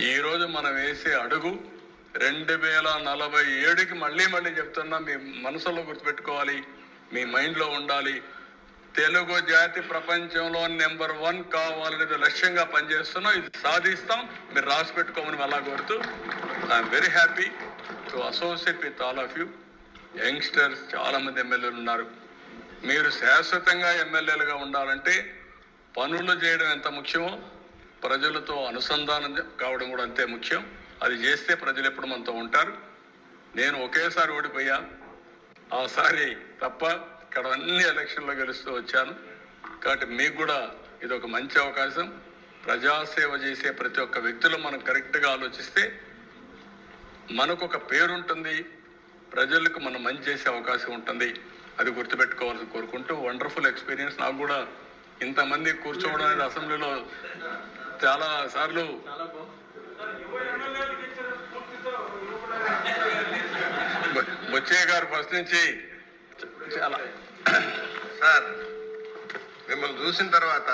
ఈరోజు మనం వేసే అడుగు 2047కి మళ్ళీ చెప్తున్నా, మీ మనసులో గుర్తుపెట్టుకోవాలి, మీ మైండ్లో ఉండాలి. తెలుగు జాతి ప్రపంచంలో నెంబర్ 1 కావాలనేది లక్ష్యంగా పనిచేస్తున్నాం. ఇది సాధిస్తాం. మీరు రాసి పెట్టుకోమని అలా కోరుతూ, I'm very happy to associate with all of you. Youngsters చాలామంది ఎమ్మెల్యేలు ఉన్నారు. మీరు శాశ్వతంగా ఎమ్మెల్యేలుగా ఉండాలంటే పనులు చేయడం ఎంత ముఖ్యమో ప్రజలతో అనుసంధానం కావడం కూడా అంతే ముఖ్యం. అది చేస్తే ప్రజలు ఎప్పుడు మనతో ఉంటారు. నేను ఒకేసారి ఓడిపోయా, ఆసారి తప్ప ఇక్కడ అన్ని ఎలక్షన్లో గెలుస్తూ వచ్చాను. కాబట్టి మీకు కూడా ఇది ఒక మంచి అవకాశం. ప్రజాసేవ చేసే ప్రతి ఒక్క వ్యక్తిలో మనం కరెక్ట్గా ఆలోచిస్తే మనకు ఒక పేరుంటుంది, ప్రజలకు మనం మంచి చేసే అవకాశం ఉంటుంది. అది గుర్తుపెట్టుకోవాలని కోరుకుంటూ, వండర్ఫుల్ ఎక్స్పీరియన్స్. నాకు కూడా ఇంతమంది కూర్చోవడం అనేది అసెంబ్లీలో చాలా సార్లు బొచ్చయ్య గారు ఫస్ట్ నుంచి చాలా సార్, మిమ్మల్ని చూసిన తర్వాత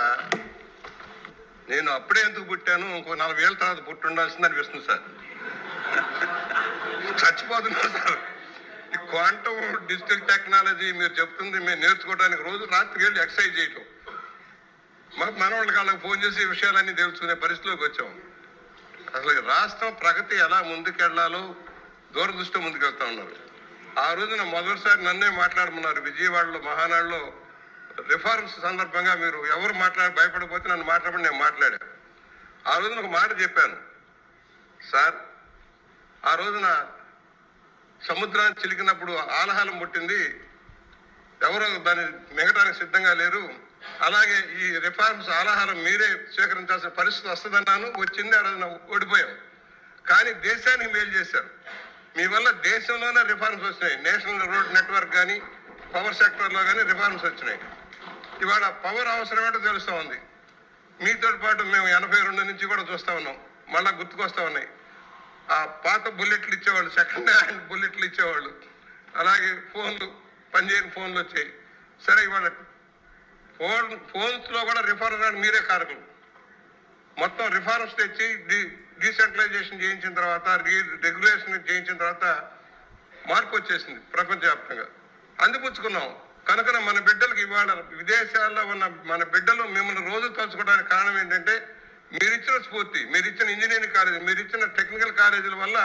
నేను అప్పుడే ఎందుకు పుట్టాను, ఇంకో 40 ఏళ్ళ తర్వాత పుట్టి ఉండాల్సింది అనిపిస్తుంది సార్. చచ్చిపోతున్నా సార్. ఈ క్వాంటమ్ డిజిటల్ టెక్నాలజీ మీరు చెప్తుంది మేము నేర్చుకోవడానికి రోజు రాత్రికి వెళ్ళి ఎక్సర్సైజ్ చేయటం, మాకు మనవాళ్ళకి వాళ్ళకి ఫోన్ చేసి విషయాలన్నీ తెలుసుకునే పరిస్థితిలోకి వచ్చాం. అసలు రాష్ట్రం ప్రగతి ఎలా ముందుకెళ్లాలో దూరదృష్టితో ముందుకెళ్తా ఉన్నారు. ఆ రోజున మొదటిసారి నన్నే మాట్లాడమన్నారు విజయవాడలో మహానాడులో. రిఫార్మ్స్ సందర్భంగా మీరు ఎవరు భయపడకపోతే నన్ను మాట్లాడమని నేను మాట్లాడాను. ఆ రోజున ఒక మాట చెప్పాను సార్. ఆ రోజున సముద్రాన్ని చిలికినప్పుడు ఆలహాలం పుట్టింది, ఎవరు దాన్ని మిగటానికి సిద్ధంగా లేరు. అలాగే ఈ రిఫార్మ్స్ ఆలహారం మీరే స్వీకరించాల్సిన పరిస్థితి వస్తుందన్నాను. వచ్చింది, ఆ రోజున ఓడిపోయాం. కానీ దేశానికి మేలు చేశారు. మీ వల్ల దేశంలోనే రిఫార్మ్స్ వచ్చినాయి. నేషనల్ రోడ్ నెట్వర్క్ కానీ పవర్ సెక్టర్లో కానీ రిఫార్మ్స్ వచ్చినాయి. ఇవాళ పవర్ అవసరం ఏంటో తెలుస్తూ ఉంది. మీతో పాటు మేము 82 నుంచి కూడా చూస్తూ ఉన్నాం. మళ్ళా గుర్తుకొస్తూ ఉన్నాయి. ఆ పాత బుల్లెట్లు ఇచ్చేవాళ్ళు, సెకండ్ హ్యాండ్ బుల్లెట్లు ఇచ్చేవాళ్ళు. అలాగే ఫోన్లు, పనిచేయని ఫోన్లు వచ్చాయి. సరే, ఇవాళ ఫోన్స్లో కూడా రిఫార్మ్ మీరే కారకులు. మొత్తం రిఫార్మ్స్ తెచ్చి డీసెంట్రలైజేషన్ చేయించిన తర్వాత, రెగ్యులేషన్ చేయించిన తర్వాత మార్పు వచ్చేసింది ప్రపంచవ్యాప్తంగా. అందిపుచ్చుకున్నాం. కనుక మన బిడ్డలకు ఇవాళ విదేశాల్లో ఉన్న మన బిడ్డలు మిమ్మల్ని రోజు తలుచుకోవడానికి కారణం ఏంటంటే మీరిచ్చిన స్ఫూర్తి, మీరిచ్చిన ఇంజనీరింగ్ కాలేజీ, మీరిచ్చిన టెక్నికల్ కాలేజీల వల్ల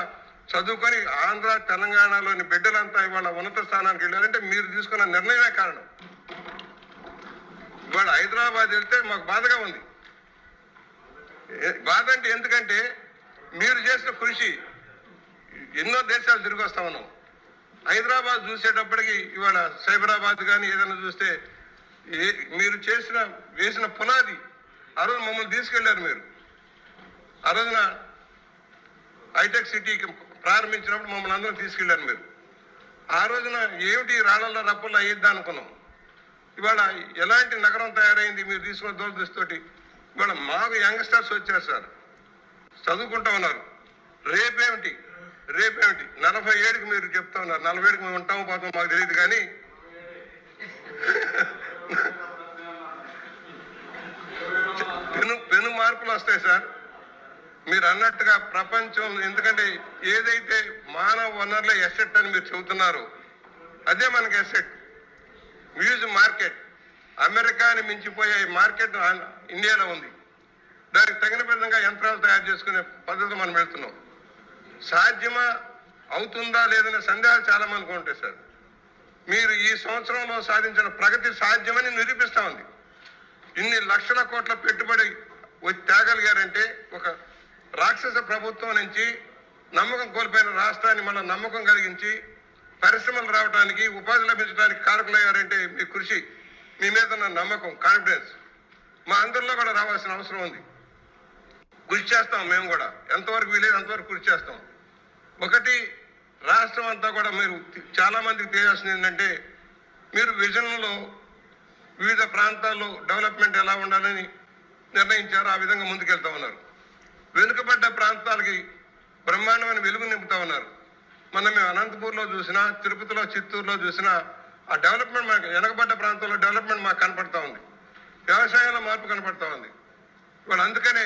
చదువుకొని ఆంధ్ర తెలంగాణలోని బిడ్డలంతా ఇవాళ ఉన్నత స్థానానికి వెళ్ళారంటే మీరు తీసుకున్న నిర్ణయమే కారణం. ఇవాళ హైదరాబాద్ వెళ్తే మాకు బాధగా ఉంది. బాధ అంటే ఎందుకంటే మీరు చేసిన కృషి ఎన్నో దేశాలు తిరిగి వస్తా ఉన్నాం. హైదరాబాద్ చూసేటప్పటికి ఇవాళ సైబరాబాద్ కానీ ఏదైనా చూస్తే మీరు వేసిన పునాది. ఆ రోజు మమ్మల్ని తీసుకెళ్లారు మీరు. ఆ రోజున హైటెక్ సిటీకి ప్రారంభించినప్పుడు మమ్మల్ని అందరం తీసుకెళ్లారు మీరు. ఆ రోజున ఏమిటి రాళ్లలో రప్పుల్లో అయ్యిద్దా అనుకున్నాం. ఇవాళ ఎలాంటి నగరం తయారైంది మీరు తీసుకున్న దూరదృష్టితోటి. ఇవాళ మాకు యంగ్స్టర్స్ వచ్చారు సార్, చదువుకుంటా ఉన్నారు. రేపేమిటి 47కి మీరు చెప్తా ఉన్నారు. 47కి మేము ఉంటాము పోతాం మాకు తెలియదు, కానీ పెను మార్పులు వస్తాయి సార్. మీరు అన్నట్టుగా ప్రపంచం, ఎందుకంటే ఏదైతే మానవ వనరుల ఎసెట్ అని మీరు చెబుతున్నారో అదే మనకి ఎసెట్. హ్యూజ్ మార్కెట్, అమెరికాని మించిపోయే మార్కెట్ ఇండియాలో ఉంది. దానికి తగిన విధంగా యంత్రాలు తయారు చేసుకునే పద్ధతి మనం వెళ్తున్నాం. సాధ్యమా, అవుతుందా లేదనే సందేహాలు చాలా మందికి ఉంటాయి సార్. మీరు ఈ సంవత్సరంలో సాధించిన ప్రగతి సాధ్యమని నిరూపిస్తా ఉంది. ఇన్ని లక్షల కోట్ల పెట్టుబడి తేగలిగారంటే ఒక రాక్షస ప్రభుత్వం నుంచి నమ్మకం కోల్పోయిన రాష్ట్రాన్ని మన నమ్మకం కలిగించి పరిశ్రమలు రావడానికి, ఉపాధి లభించడానికి కారకులయ్యారంటే మీ కృషి, మీ మీద ఉన్న నమ్మకం, కాన్ఫిడెన్స్ మా అందరిలో కూడా రావాల్సిన అవసరం ఉంది. కృషి చేస్తాం. మేము కూడా ఎంతవరకు వీలేదు అంతవరకు కృషి చేస్తాం. ఒకటి, రాష్ట్రం అంతా కూడా మీరు చాలా మందికి తెలియాల్సింది ఏంటంటే మీరు విజన్లో వివిధ ప్రాంతాల్లో డెవలప్మెంట్ ఎలా ఉండాలని నిర్ణయించారు. ఆ విధంగా ముందుకెళ్తా ఉన్నారు. వెనుకబడ్డ ప్రాంతాలకి బ్రహ్మాండమైన వెలుగు నింపుతా ఉన్నారు. మేము అనంతపూర్లో చూసినా, తిరుపతిలో, చిత్తూరులో చూసినా ఆ డెవలప్మెంట్ మనకు, వెనకబడ్డ ప్రాంతాల్లో డెవలప్మెంట్ మాకు కనపడతా ఉంది. వ్యవసాయంలో మార్పు కనపడతా ఉంది. ఇవాళ అందుకనే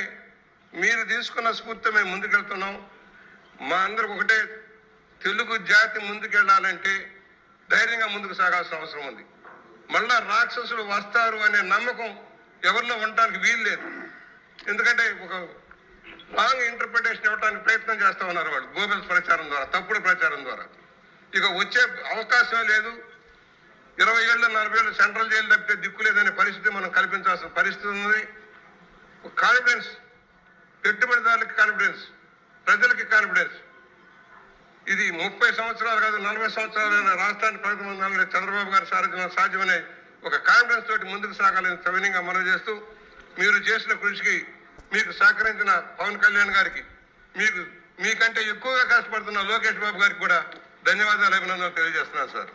మీరు తీసుకున్న స్ఫూర్తితో మేము ముందుకెళ్తున్నాం. మా అందరికి ఒకటే, తెలుగు జాతి ముందుకెళ్లాలంటే ధైర్యంగా ముందుకు సాగాల్సిన అవసరం ఉంది. మళ్ళా రాక్షసులు వస్తారు అనే నమ్మకం ఎవరిలో ఉండటానికి వీలు లేదు. ఎందుకంటే ఒక రాంగ్ ఇంటర్ప్రిటేషన్ ఇవ్వడానికి ప్రయత్నం చేస్తూ ఉన్నారు వాళ్ళు, గోబెల్స్ ప్రచారం ద్వారా, తప్పుడు ప్రచారం ద్వారా. ఇక వచ్చే అవకాశం లేదు. 20 ఏళ్ళు 40 ఏళ్ళు సెంట్రల్ జైలు తప్పితే దిక్కు లేదనే పరిస్థితి మనం కల్పించాల్సిన పరిస్థితి ఉంది. కాన్ఫిడెన్స్, పెట్టుబడిదారులకి కాన్ఫిడెన్స్, ప్రజలకి కాన్ఫిడెన్స్. ఇది 30 సంవత్సరాలు కాదు, 40 సంవత్సరాలైన రాష్ట్రాన్ని ప్రగతి చంద్రబాబు గారి సారథ్యంలో సాధ్యమనే ఒక కాన్ఫిడెన్స్ తోటి ముందుకు సాగాలని సవినయంగా మనవి చేస్తూ, మీరు చేసిన కృషికి మీకు సహకరించిన పవన్ కళ్యాణ్ గారికి, మీకంటే ఎక్కువగా కష్టపడుతున్న లోకేష్ బాబు గారికి కూడా ధన్యవాదాలు, అభినందనలు తెలియజేస్తున్నాను సార్.